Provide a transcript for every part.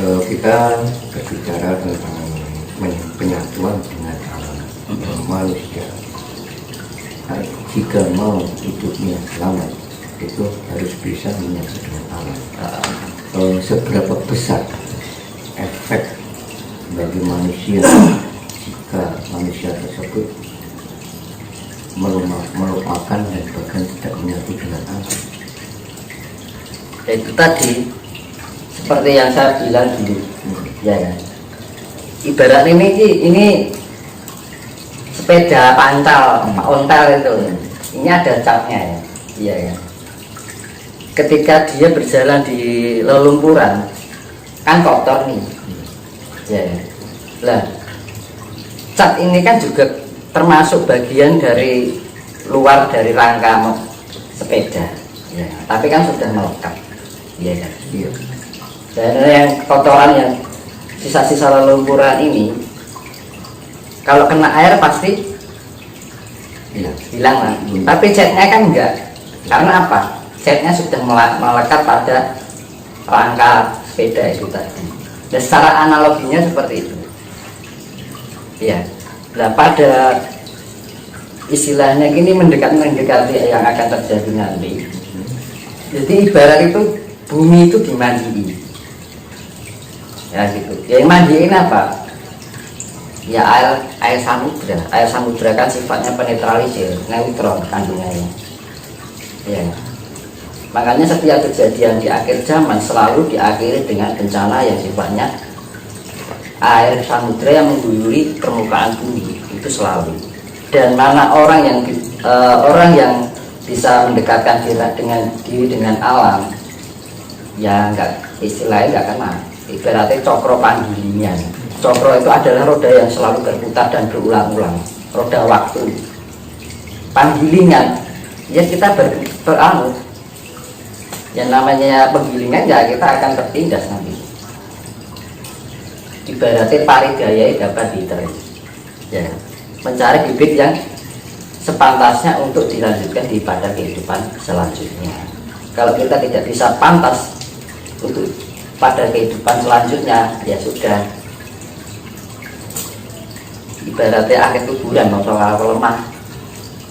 Kita berbicara tentang penyatuan dengan alam manusia. Jika mau hidupnya selamat, itu harus bisa menyatu dengan alam. Seberapa besar efek bagi manusia jika manusia tersebut melupakan dan bahkan tidak menyatu dengan alam? Itu tadi seperti yang saya bilang dulu, ya kan? Ibarat ini sepeda pancal, ontel itu, ini ada capnya ya, iya kan? Ketika dia berjalan di lelumpuran, kan kotor nih, ya kan? Lah, cat ini kan juga termasuk bagian dari luar dari rangka sepeda, ya, tapi kan sudah melekat, ya kan? Iya. Dan yang kotoran yang sisa-sisa lelumpuran ini, kalau kena air pasti hilang lah. Tapi catnya kan enggak, karena apa? Catnya sudah melekat pada rangka sepeda itu tadi. Dan secara analoginya seperti itu. Ya, nah pada istilahnya gini mendekati yang akan terjadi nanti. Jadi ibarat itu bumi itu dimandiin. Ya gitu. Yang mandiin apa? Ya air samudra. Air samudra kan sifatnya penetralisir, neutron kandungannya. Ya. Makanya setiap kejadian di akhir zaman selalu diakhiri dengan bencana yang sifatnya air samudra yang mengguyuri permukaan bumi, itu selalu. Dan mana orang yang bisa mendekatkan diri dengan alam, ya enggak, istilahnya enggak kena. Ibaratnya cokro panggilingan. Cokro itu adalah roda yang selalu berputar dan berulang-ulang, roda waktu. Panggilingan, ya kita beranut. Yang namanya penggilingan ya kita akan tertindas nanti. Ibaratnya parigaya dapat diterim, ya, mencari bibit yang sepantasnya untuk dilanjutkan di pada kehidupan selanjutnya. Kalau kita tidak bisa pantas untuk pada kehidupan selanjutnya, ya sudah, ibaratnya akhir kuburan atau lemah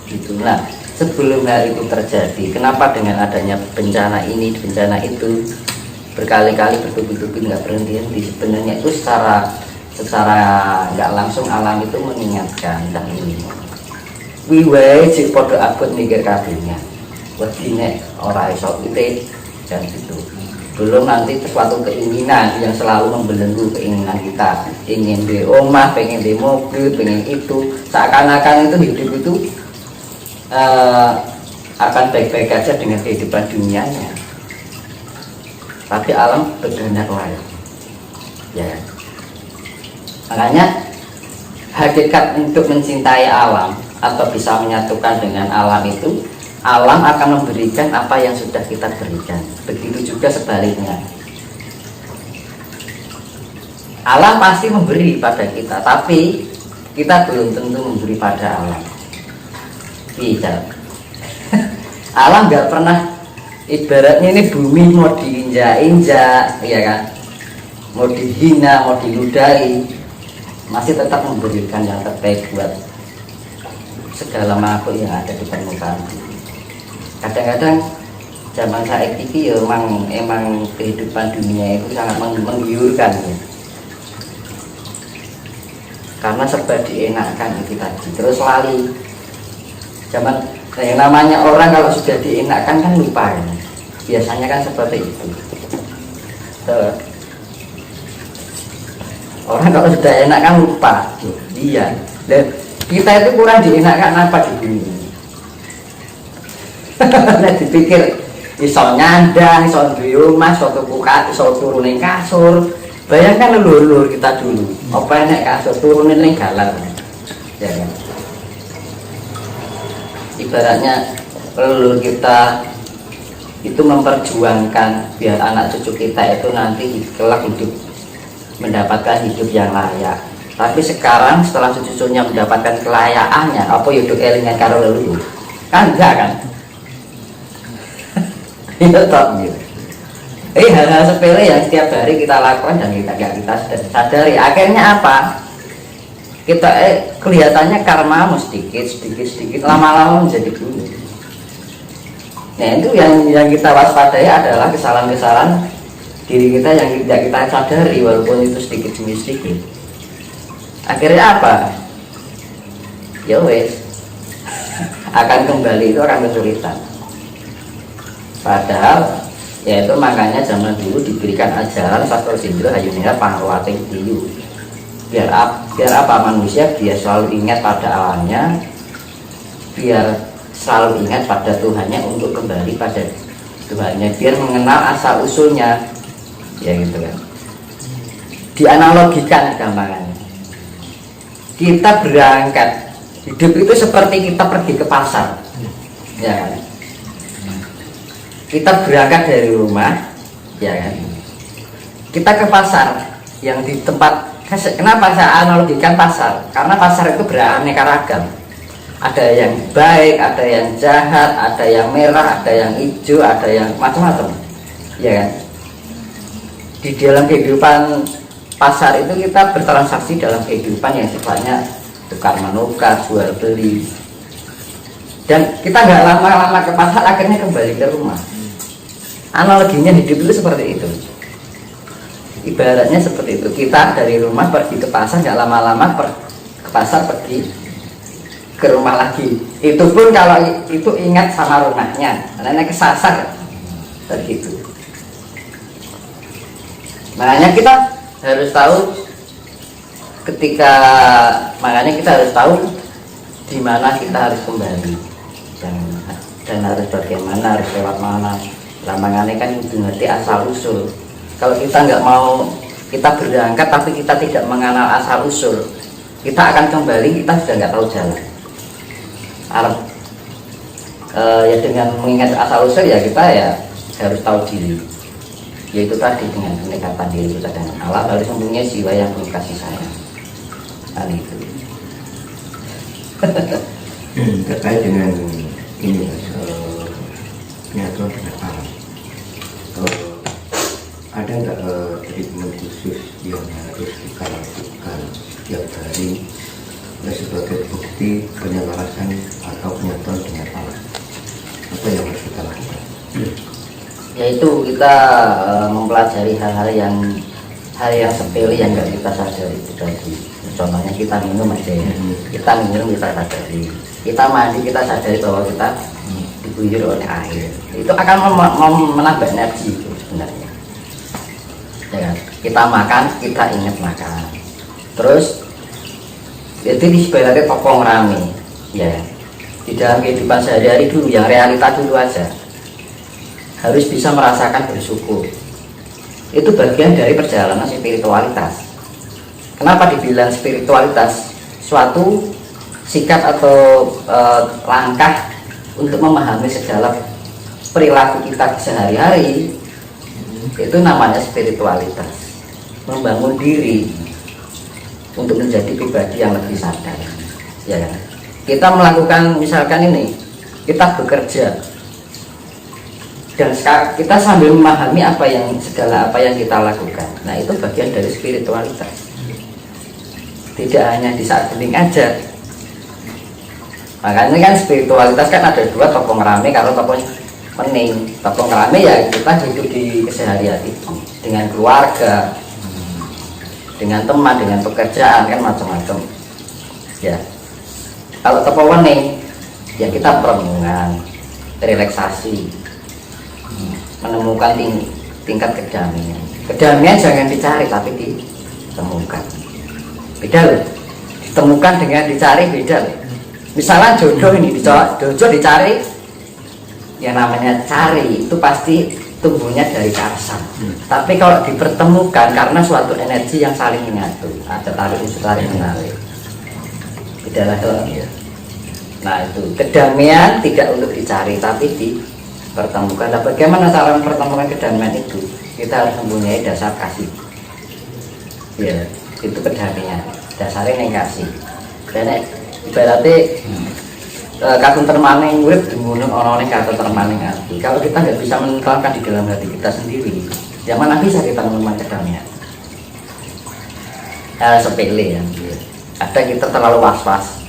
gitu. Nah, sebelum hal itu terjadi, kenapa dengan adanya bencana ini, bencana itu berkali-kali bertubi-tubi nggak berhenti-henti? Sebenarnya itu secara nggak langsung alam itu mengingatkan dan ini wiwai cik podo abot mikir kabinnya wedine ora iso ite dan itu belum nanti sesuatu keinginan yang selalu membelenggu keinginan kita, ingin di rumah, pengen di mobil, pengen itu, seakan-akan itu hidup itu akan baik-baik aja dengan kehidupan dunianya, tapi alam berkehendak lain, ya. Makanya hakikat untuk mencintai alam atau bisa menyatukan dengan alam itu, alam akan memberikan apa yang sudah kita berikan. Begitu juga sebaliknya. Alam pasti memberi pada kita, tapi kita belum tentu memberi pada alam. Tidak. Alam nggak pernah, ibaratnya ini bumi mau diinjak-injak, ya kan? Mau dihina, mau diludahi, masih tetap memberikan yang terbaik buat segala makhluk yang ada di permukaan. Kadang-kadang zaman saat ini ya emang kehidupan dunia itu sangat menggiurkan ya. Karena serba dienakkan itu tadi, terus lali zaman yang namanya orang kalau sudah dienakkan kan lupa ya. Biasanya kan seperti itu. Orang kalau sudah enak kan lupa. Iya. Dan kita itu kurang dienakkan apa di dunia? Nah dipikir iso nyandang, iso duwe omah, iso tuku iso turunin kasur. Bayangkan leluhur kita dulu, apa enek kasur turunin ning galan. Ya kan? Ibaratnya leluhur kita itu memperjuangkan biar anak cucu kita itu nanti kelak hidup mendapatkan hidup yang layak. Tapi sekarang setelah cucunya mendapatkan kelayakannya, apa yuduk elingan karo leluhur? Kan enggak kan? Iya tak gitu. Hal-hal sepele yang setiap hari kita lakukan dan kita sadari, akhirnya apa, kita kelihatannya karmamu sedikit lama-lama menjadi gunung. Nah itu yang kita waspadai adalah kesalahan-kesalahan diri kita yang tidak kita sadari, walaupun itu sedikit demi sedikit. Akhirnya apa, ya wes akan kembali, itu akan kesulitan. Padahal yaitu makanya zaman dulu diberikan ajaran Sastro Sindro Hayuninga Pangruwating Diyu, biar apa, manusia biar selalu ingat pada alamnya, biar selalu ingat pada Tuhannya untuk kembali pada Tuhannya, biar mengenal asal usulnya, ya gitu kan. Dianalogikan gampangannya, kita berangkat hidup itu seperti kita pergi ke pasar, ya kan. Kita berangkat dari rumah, ya kan, kita ke pasar yang di tempat. Kenapa saya analogikan pasar? Karena pasar itu beraneka ragam. Ada yang baik, ada yang jahat, ada yang merah, ada yang hijau, ada yang macam-macam, ya kan. Di dalam kehidupan pasar itu kita bertransaksi dalam kehidupan yang sifatnya tukar menukar, jual beli. Dan kita nggak lama-lama ke pasar, akhirnya kembali ke rumah. Analoginya hidup itu seperti itu, ibaratnya seperti itu. Kita dari rumah pergi ke pasar, nggak lama-lama ke pasar pergi ke rumah lagi. Itu pun kalau itu ingat sama rumahnya, karena kesasar begitu. Makanya kita harus tahu makanya kita harus tahu di mana kita harus kembali dan harus bagaimana, harus lewat mana. Lambangannya kan ngerti asal usul. Kalau kita nggak mau, kita berangkat tapi kita tidak mengenal asal usul, kita akan kembali, kita sudah nggak tahu jalan. Ya dengan mengingat asal usul ya kita ya harus tahu diri, yaitu tadi dengan pendekatan diri kita dengan alam, harus mempunyai jiwa yang penuh kasih sayang. Itu terkait dengan ini Mas, penyatuan dengan alam. Ada nggak treatment khusus yang harus kita lakukan setiap hari sebagai bukti penyelarasan atau penyatuan dengan alam? Apa yang harus kita lakukan? Yaitu kita mempelajari hal-hal yang sepele yang nggak kita sadari itu tadi. Contohnya kita minum aja ya, kita minum kita sadari, kita mandi kita sadari bahwa kita diguyur oleh air. Itu akan menambah energi itu sebenarnya, ya kan? Kita makan kita ingat makan. Terus jadi sebenarnya topong rame, ya di dalam kehidupan sehari-hari dulu, yang realita dulu aja, harus bisa merasakan bersyukur. Itu bagian dari perjalanan spiritualitas. Kenapa dibilang spiritualitas? Suatu sikap atau langkah untuk memahami segala perilaku kita sehari-hari, itu namanya spiritualitas. Membangun diri untuk menjadi pribadi yang lebih sadar, ya kan? Kita melakukan misalkan ini, kita bekerja dan kita sambil memahami segala apa yang kita lakukan. Nah itu bagian dari spiritualitas. Tidak hanya di saat hening aja. Makanya kan spiritualitas kan ada dua, topong rame kalau topong hening. Topong rame ya kita hidup di keseharian itu dengan keluarga, dengan teman, dengan pekerjaan, kan macam-macam. Ya. Kalau topong hening ya kita perenungan, relaksasi, menemukan tingkat kedamaian. Kedamaian jangan dicari tapi ditemukan. Beda loh, ditemukan dengan dicari beda loh. Misalnya jodoh ini, jodoh dicari, yang namanya cari itu pasti tumbuhnya dari kearasan. Tapi kalau dipertemukan karena suatu energi yang saling menyatu, ada tarik unsur tarik menarik. Beda lah ya. Nah itu kedamaian tidak untuk dicari tapi dipertemukan. Nah, bagaimana cara mempertemukan kedamaian itu? Kita harus mempunyai dasar kasih. Ya. Itu kedamaian, dasarnya yang kasih. Dan ibaratnya kata termaning urip dimunung orang-orang kata termaning hati. Kalau kita nggak bisa menerapkan di dalam hati kita sendiri, yang mana bisa kita menemukan kedamaian. Sepele ya, ada kita terlalu was-was.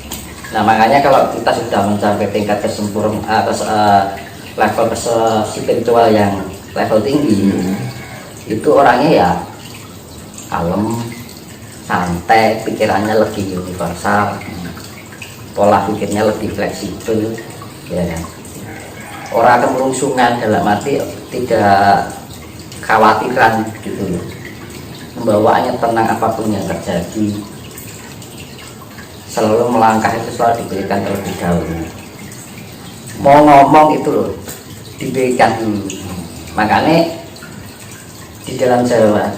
Nah makanya kalau kita sudah mencapai tingkat kesempurnaan atas level spiritual yang level tinggi, itu orangnya ya kalem, santai, pikirannya lebih universal, pola pikirnya lebih fleksibel, ya kan. Orang kemerungsungan dalam arti tidak khawatiran gitu loh, membawaannya tenang apapun yang terjadi, selalu melangkah itu selalu diberikan terlebih dahulu. Mau ngomong itu loh diberikan dulu. Makanya di dalam Jawa,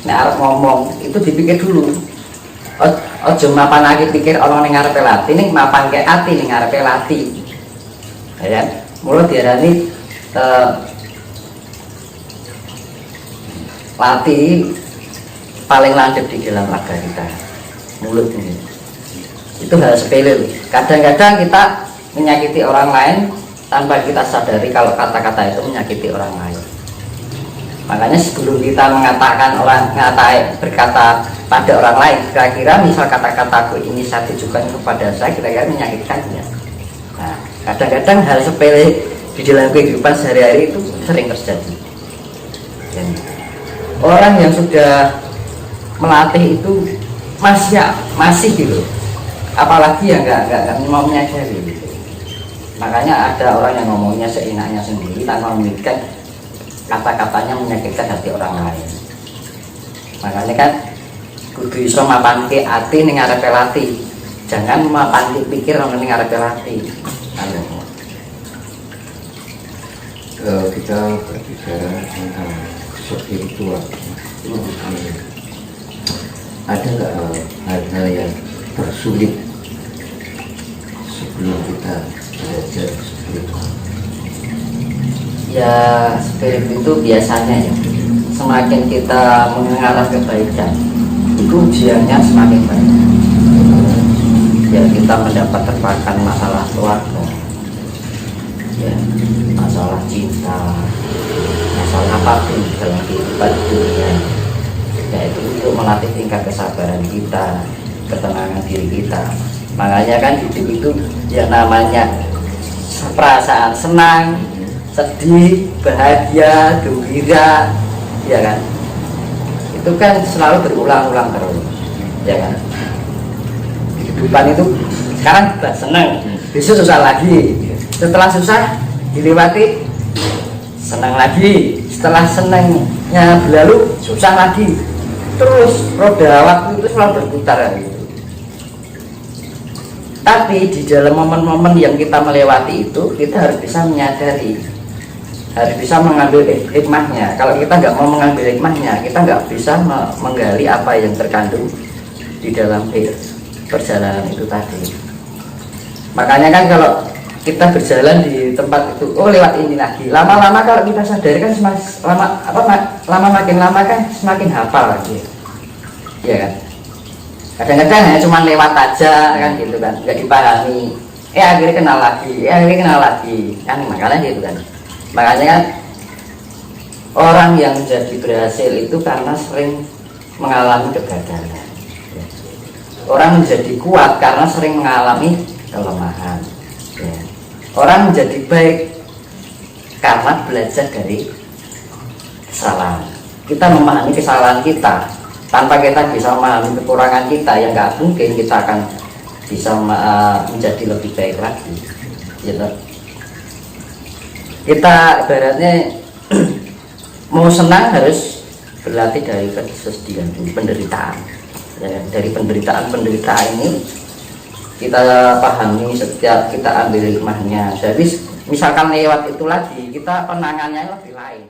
nek arep ngomong itu dipikir dulu. Ojo mapan lagi pikir orang ning ngarepe lati, ning mapan ke ati ning ngarepe lati. Ya kan? Mula diarani lati paling landep di dalam raga kita, mulut ini. Itu hal sepele. Kadang-kadang kita menyakiti orang lain tanpa kita sadari kalau kata-kata itu menyakiti orang lain. Makanya sebelum kita mengatakan berkata pada orang lain, kira-kira misal kata-kataku ini saya tujukan kepada saya, kira-kira menyakitkannya. Nah, kadang-kadang hal sepele di dalam kehidupan sehari-hari itu sering terjadi. Dan orang yang sudah melatih itu masih gitu, apalagi yang nggak mau menyadari gitu. Makanya ada orang yang ngomongnya seenaknya sendiri tanpa memikirkan kata-katanya menyakitkan hati orang lain. Makanya kan kudu iso mapanke ati ning ngarepe lati, jangan mapanke pikir ning ngarepe lati. Kita berbicara tentang spiritual. Ada nggak hal-hal yang tersulit sebelum kita belajar spiritual? Ya spirit itu biasanya ya, semakin kita mengarah kebaikan itu ujiannya semakin banyak. Ya kita mendapat terpakan masalah keluarga, ya masalah cinta, masalah apapun dalam kehidupan dunia, yaitu untuk melatih tingkat kesabaran kita, ketenangan diri kita. Makanya kan hidup itu yang namanya perasaan senang, sedih, bahagia, gembira, ya kan, itu kan selalu berulang-ulang terus, ya kan. Kehidupan itu sekarang sudah senang, besok susah lagi, setelah susah dilewati senang lagi, setelah senangnya berlalu susah lagi, terus roda waktu itu selalu berputar gitu. Tapi di dalam momen-momen yang kita melewati itu, kita harus bisa menyadari, harus bisa mengambil hikmahnya. Kalau kita nggak mau mengambil hikmahnya, kita nggak bisa menggali apa yang terkandung di dalam perjalanan itu tadi. Makanya kan kalau kita berjalan di tempat itu, oh lewat ini lagi, lama-lama kalau kita sadari kan lama makin lama kan semakin hafal lagi, ya kan. Kadang-kadang hanya cuma lewat aja kan gitu kan, nggak dipahami, akhirnya kenal lagi kan, makanya gitu kan. Makanya kan orang yang menjadi berhasil itu karena sering mengalami kegagalan. Orang menjadi kuat karena sering mengalami kelemahan. Orang menjadi baik karena belajar dari kesalahan. Kita memahami kesalahan kita, tanpa kita bisa memahami kekurangan kita, yang nggak mungkin kita akan bisa menjadi lebih baik lagi, gitu. Kita ibaratnya mau senang harus berlatih dari kesedihan, penderitaan. Ya, dari penderitaan ini kita pahami, setiap kita ambil hikmahnya. Jadi misalkan lewat itu lagi, kita penangannya lebih lain.